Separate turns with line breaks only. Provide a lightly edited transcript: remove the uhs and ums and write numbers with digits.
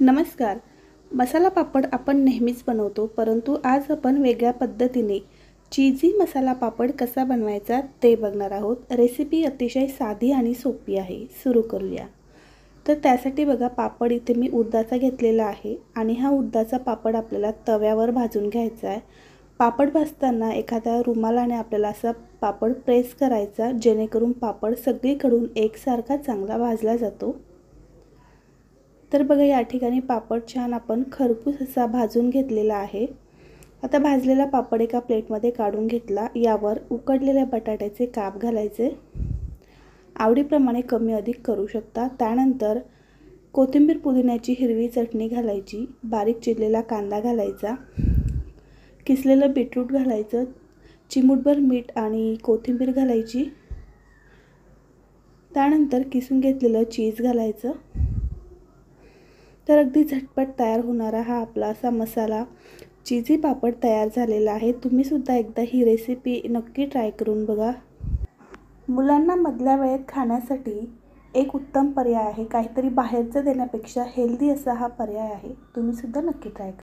नमस्कार. मसाला पापड आपण नेहमीच बनवतो, परंतु आज आपण वेगळ्या पद्धतीने चीझी मसाला पापड कसा बनवायचा ते बघणार आहोत. रेसिपी अतिशय साधी आणि सोपी आहे. सुरू करूया. तर त्यासाठी बघा, पापड इथे मी उडदाचा घेतलेला आहे आणि हा उडदाचा पापड आपल्याला तव्यावर भाजून घ्यायचा आहे. पापड भाजताना एखाद्या रुमालाने आपल्याला असा पापड प्रेस करायचा, जेणेकरून पापड सगळीकडून एकसारखा चांगला भाजला जातो. तर बघा, या ठिकाणी पापड छान आपण खरपूस असा भाजून घेतलेला आहे. आता भाजलेला पापड एका प्लेटमध्ये काढून घेतला. यावर उकडलेल्या बटाट्याचे काप घालायचे. आवडीप्रमाणे कमी अधिक करू शकता. त्यानंतर कोथिंबीर पुदिन्याची हिरवी चटणी घालायची. बारीक चिरलेला कांदा घालायचा. किसलेलं बीटरूट घालायचं. चिमूटभर मीठ आणि कोथिंबीर घालायची. त्यानंतर किसून घेतलेलं चीज घालायचं. तर अगदी झटपट तयार होणारा हा आपला असा मसाला चीझी पापड तयार झालेला आहे. तुम्ही सुद्धा एकदा ही रेसिपी नक्की ट्राय करून बघा. मुलांना मधल्या वेळेत खाण्यासाठी एक उत्तम पर्याय आहे. काहीतरी बाहेरचं देण्यापेक्षा हेल्दी असा हा पर्याय आहे. तुम्ही सुद्धा नक्की ट्राय करा.